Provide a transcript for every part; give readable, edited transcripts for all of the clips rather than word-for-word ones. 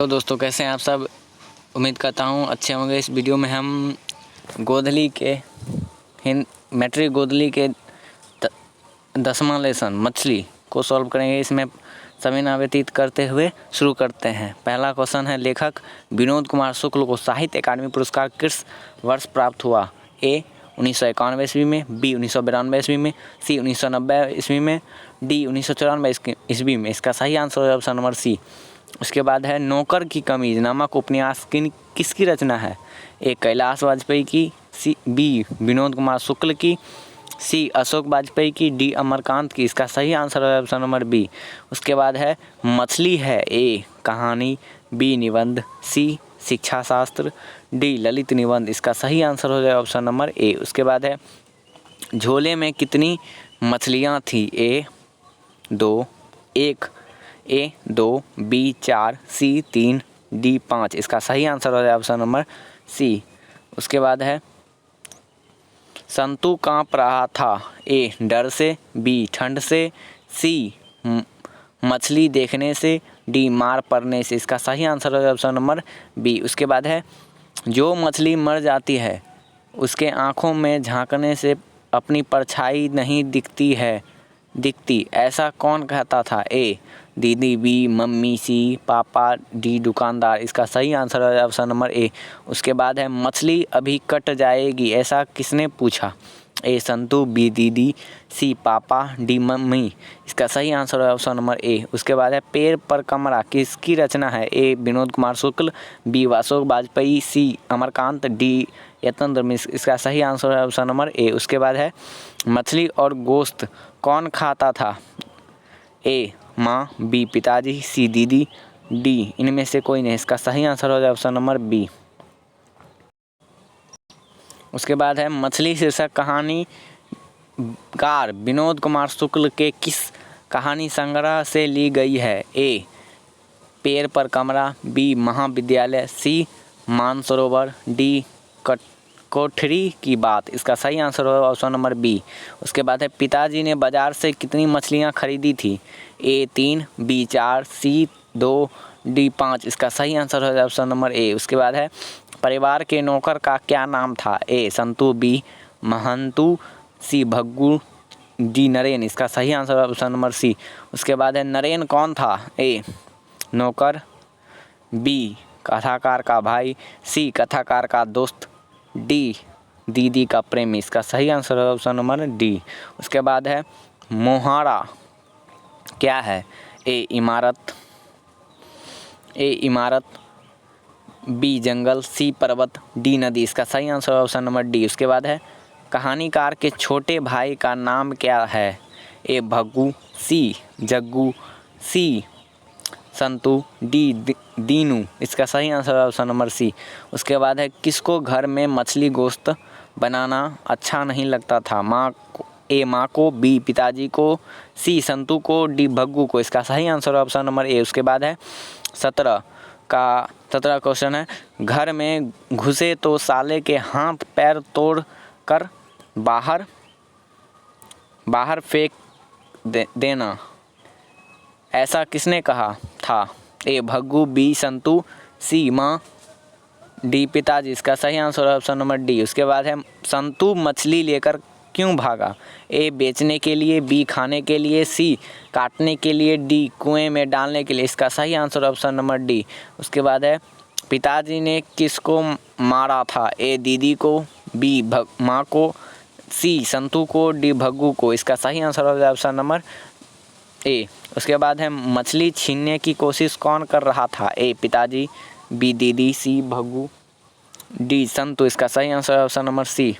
तो दोस्तों कैसे हैं आप सब। उम्मीद करता हूँ अच्छे होंगे। इस वीडियो में हम गोधली के मैट्रिक गोधली के 10वां लेसन मछली को सॉल्व करेंगे। इसमें समय व्यतीत करते हुए शुरू करते हैं। पहला क्वेश्चन है, लेखक विनोद कुमार शुक्ल को साहित्य अकादमी पुरस्कार किस वर्ष प्राप्त हुआ? ए 1991 ईस्वी में, बी 1992 ईस्वी में, सी 1990 ईस्वी में, डी 1994 ईस्वी में। इसका सही आंसर है ऑप्शन नंबर सी। उसके बाद है, नौकर की कमीज नामक उपन्यास किसकी रचना है? ए कैलाश वाजपेयी की, सी बी विनोद कुमार शुक्ल की, सी अशोक वाजपेयी की, डी अमरकांत की। इसका सही आंसर है ऑप्शन नंबर बी। उसके बाद है, मछली है ए कहानी, बी निबंध, सी शिक्षा शास्त्र, डी ललित निबंध। इसका सही आंसर हो जाएगा ऑप्शन नंबर ए। उसके बाद है, झोले में कितनी मछलियाँ थी? ए 2, 1, ए 2, बी 4, सी 3, डी 5। इसका सही आंसर हो जाएगा ऑप्शन नंबर सी। उसके बाद है, संतू काँप रहा था? ए डर से, बी ठंड से, सी मछली देखने से, डी मार पड़ने से। इसका सही आंसर है ऑप्शन नंबर बी। उसके बाद है, जो मछली मर जाती है उसके आँखों में झांकने से अपनी परछाई नहीं दिखती, ऐसा कौन कहता था? ए दीदी, बी मम्मी, सी पापा, डी दुकानदार। इसका सही आंसर है ऑप्शन नंबर ए। उसके बाद है, मछली अभी कट जाएगी ऐसा किसने पूछा? ए संतू, बी दीदी, सी पापा, डी मम्मी। इसका सही आंसर है ऑप्शन नंबर ए। उसके बाद है, पेड़ पर कमरा किसकी रचना है? ए विनोद कुमार शुक्ल, बी अशोक वाजपेयी, सी अमरकांत, डी यतंत्र मिश्र। इसका सही आंसर है ऑप्शन नंबर ए। उसके बाद है, मछली और गोश्त कौन खाता था? ए माँ, बी पिताजी, सी दीदी, डी इनमें से कोई नहीं। इसका सही आंसर हो जाए ऑप्शन नंबर बी। उसके बाद है, मछली शीर्षक कहानीकार विनोद कुमार शुक्ल के किस कहानी संग्रह से ली गई है? ए पेड़ पर कमरा, बी महाविद्यालय, सी मानसरोवर, डी कोठरी की बात। इसका सही आंसर होगा ऑप्शन नंबर बी। उसके बाद है, पिताजी ने बाजार से कितनी मछलियाँ खरीदी थी? ए 3, बी 4, सी 2, डी 5। इसका सही आंसर होगा ऑप्शन नंबर ए। उसके बाद है, परिवार के नौकर का क्या नाम था? ए संतू, बी महंतू, सी भग्गू, डी नरेन। इसका सही आंसर है ऑप्शन नंबर सी। उसके बाद है, नरेन कौन था? ए नौकर, बी कथाकार का भाई, सी कथाकार का दोस्त, डी दीदी का प्रेमी। इसका सही आंसर है ऑप्शन नंबर डी। उसके बाद है, मोहारा क्या है? ए इमारत, बी जंगल, सी पर्वत, डी नदी। इसका सही आंसर है ऑप्शन नंबर डी। उसके बाद है, कहानीकार के छोटे भाई का नाम क्या है? ए भग्गू, सी जग्गू, सी संतू, डी दीनू। इसका सही आंसर है ऑप्शन नंबर सी। उसके बाद है, किसको घर में मछली गोश्त बनाना अच्छा नहीं लगता था? ए माँ को, बी पिताजी को, सी संतू को, डी भग्गू को। इसका सही आंसर है ऑप्शन नंबर ए। उसके बाद है, 17 क्वेश्चन है, घर में घुसे तो साले के हाथ पैर तोड़ कर बाहर फेंक देना, ऐसा किसने कहा था? ए भग्गू, बी संतू, सी माँ, डी पिताजी। इसका सही आंसर है ऑप्शन नंबर डी। उसके बाद है, संतू मछली लेकर क्यों भागा? ए बेचने के लिए, बी खाने के लिए, सी काटने के लिए, डी कुएं में डालने के लिए। इसका सही आंसर ऑप्शन नंबर डी। उसके बाद है, पिताजी ने किसको मारा था? ए दीदी को, बी माँ को, सी संतू को, डी भग्गू को। इसका सही आंसर हो जाए ऑप्शन नंबर ए। उसके बाद है, मछली छीनने की कोशिश कौन कर रहा था? ए पिताजी, बी दीदी, सी भग्गू, डी संतू। इसका सही आंसर है ऑप्शन नंबर सी।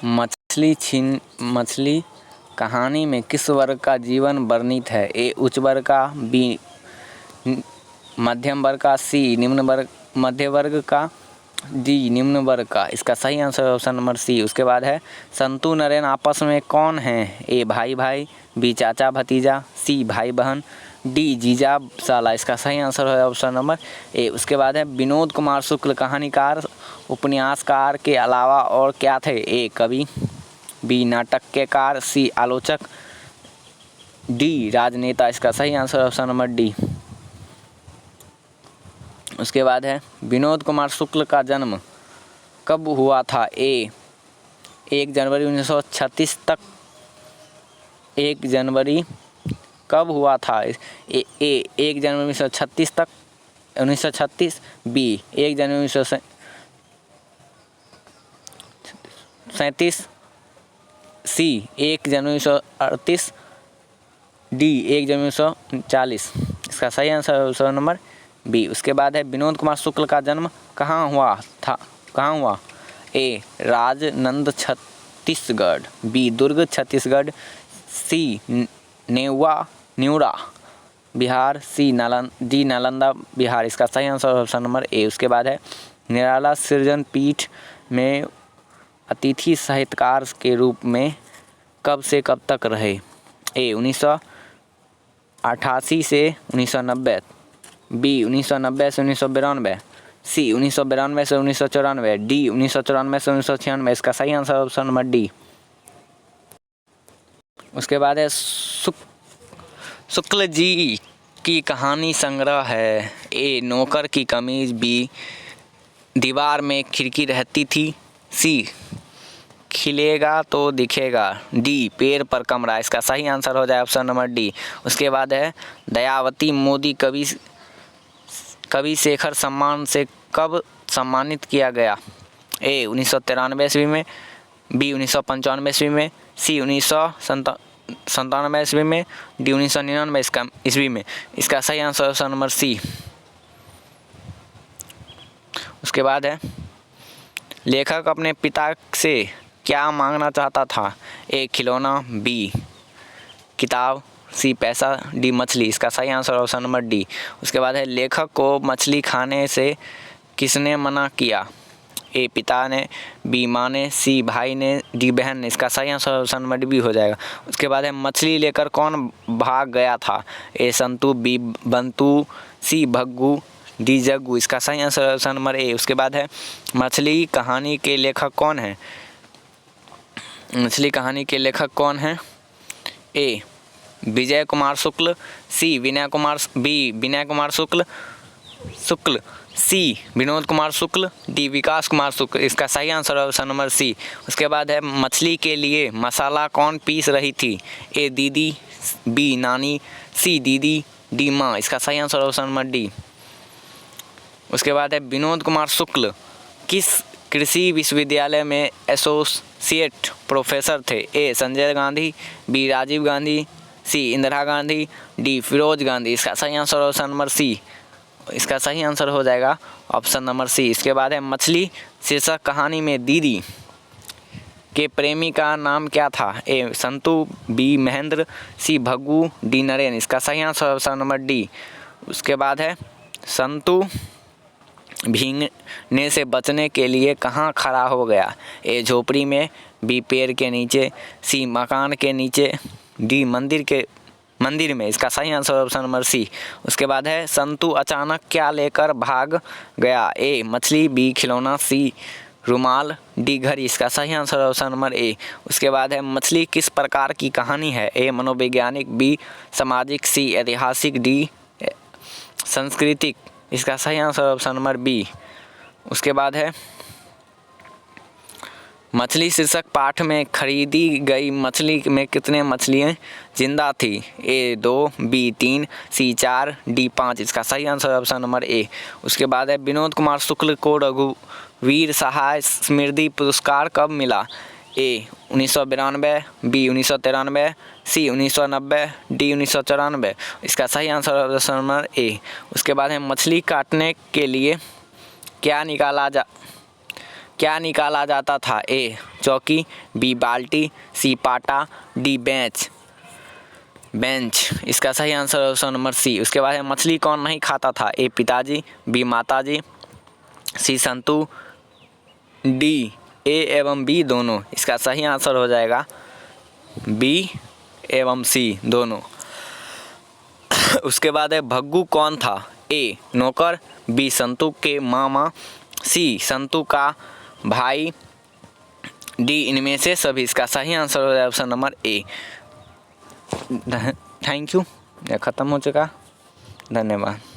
मछली कहानी में किस वर्ग का जीवन वर्णित है? ए उच्च वर्ग का, बी मध्यम वर्ग का, सी मध्य वर्ग का, डी निम्न वर्ग का। इसका सही आंसर है ऑप्शन नंबर सी। उसके बाद है, संतू नरेन आपस में कौन हैं? ए भाई भाई, बी चाचा भतीजा, सी भाई बहन, डी जीजा साला। इसका सही आंसर है ऑप्शन नंबर ए। उसके बाद है, विनोद कुमार शुक्ल कहानीकार उपन्यासकार के अलावा और क्या थे? ए कवि, बी नाटककार, सी आलोचक, डी राजनेता, इसका सही आंसर ऑप्शन नंबर डी। उसके बाद है विनोद कुमार शुक्ल का जन्म कब हुआ था? ए 1 जनवरी 1936 तक, 1 जनवरी कब हुआ था? ए 1 जनवरी 1936 तक, 1936। बी 1 जनवरी 1937। सी 1 जनवरी 1938। डी 1 जनवरी 1940। इसका सही आंसर है ऑप्शन नंबर बी। उसके बाद है विनोद कुमार शुक्ल का जन्म कहाँ हुआ था? कहाँ हुआ? ए राजनंद छत्तीसगढ़, बी दुर्ग छत्तीसगढ़, सी नेवरा बिहार, डी नालंदा बिहार। इसका सही आंसर ऑप्शन नंबर ए। उसके बाद है निराला सृजन पीठ में अतिथि साहित्यकार के रूप में कब से कब तक रहे? ए 1988 से 1990, बी 1990 से 1992, सी 1992 से 1994, डी 1994 से 1996। इसका सही आंसर ऑप्शन नंबर डी। उसके बाद है शुक्ल जी की कहानी संग्रह है। ए नौकर की कमीज, बी दीवार में खिड़की रहती थी, सी खिलेगा तो दिखेगा, डी पेड़ पर कमरा। इसका सही आंसर हो जाए ऑप्शन नंबर डी। उसके बाद है दयावती मोदी कवि शेखर सम्मान से कब सम्मानित किया गया? ए 1993 ईस्वी में, बी 1995 ईस्वी में, सी 1997 ईस्वी में, डी 1999 ईस्वी में। इसका सही आंसर ऑप्शन नंबर सी। उसके बाद है लेखक अपने पिता से क्या मांगना चाहता था? ए खिलौना, बी किताब, सी पैसा, डी मछली। इसका सही आंसर ऑप्शन नंबर डी। उसके बाद है लेखक को मछली खाने से किसने मना किया? ए पिता ने, बी माँ ने, सी भाई ने, डी बहन ने। इसका सही आंसर ऑप्शन नंबर डी हो जाएगा। उसके बाद है मछली लेकर कौन भाग गया था? ए संतू, बी बंतू, सी भग्गू, डी जग्गू। इसका सही आंसर ऑप्शन नंबर ए। उसके बाद है मछली कहानी के लेखक कौन है? मछली कहानी के लेखक कौन हैं? ए विजय कुमार शुक्ल, सी विनय कुमार, बी विनय कुमार शुक्ल, सी विनोद कुमार शुक्ल, डी विकास कुमार शुक्ल। इसका सही आंसर ऑप्शन नंबर सी। उसके बाद है मछली के लिए मसाला कौन पीस रही थी? ए दीदी, बी नानी, सी दीदी, डी माँ। इसका सही आंसर ऑप्शन नंबर डी। उसके बाद है विनोद कुमार शुक्ल किस कृषि विश्वविद्यालय में एसोसिएट प्रोफेसर थे? ए संजय गांधी, बी राजीव गांधी, सी इंदिरा गांधी, डी फिरोज गांधी। इसका सही आंसर ऑप्शन नंबर सी। इसका सही आंसर हो जाएगा ऑप्शन नंबर सी। इसके बाद है मछली शीर्षक कहानी में दीदी के प्रेमी का नाम क्या था? ए संतू, बी महेंद्र, सी भग्गू, डी नरेन। इसका सही आंसर ऑप्शन नंबर डी। उसके बाद है संतू भीगने से बचने के लिए कहाँ खड़ा हो गया? ए झोपड़ी में, बी पेड़ के नीचे, सी मकान के नीचे, डी मंदिर में। इसका सही आंसर ऑप्शन नंबर सी। उसके बाद है संतू अचानक क्या लेकर भाग गया? ए मछली, बी खिलौना, सी रुमाल, डी घड़ी। इसका सही आंसर ऑप्शन नंबर ए। उसके बाद है मछली किस प्रकार की कहानी है? ए मनोवैज्ञानिक, बी सामाजिक, सी ऐतिहासिक, डी सांस्कृतिक। इसका सही आंसर ऑप्शन नंबर बी। उसके बाद है मछली शीर्षक पाठ में खरीदी गई मछली में कितने मछलियाँ जिंदा थी? ए 2, बी 3, सी 4, डी 5। इसका सही आंसर ऑप्शन नंबर ए। उसके बाद है विनोद कुमार शुक्ल को रघुवीर सहाय स्मृति पुरस्कार कब मिला? ए 1992, बी 1993, सी 1990, डी 1994। इसका सही आंसर ऑप्शन नंबर ए। उसके बाद है मछली काटने के लिए क्या निकाला जाता था? ए चौकी, बी बाल्टी, सी पाटा, डी बेंच। इसका सही आंसर ऑप्शन नंबर सी। उसके बाद है मछली कौन नहीं खाता था? ए पिताजी, बी माताजी, सी संतू, डी ए एवं बी दोनों। इसका सही आंसर हो जाएगा बी एवं सी दोनों। उसके बाद है भग्गू कौन था? ए नौकर, बी संतू के मामा, सी संतू का भाई, डी इनमें से सभी। इसका सही आंसर हो जाए option number A. Thank you. यह ख़त्म हो चुका। धन्यवाद।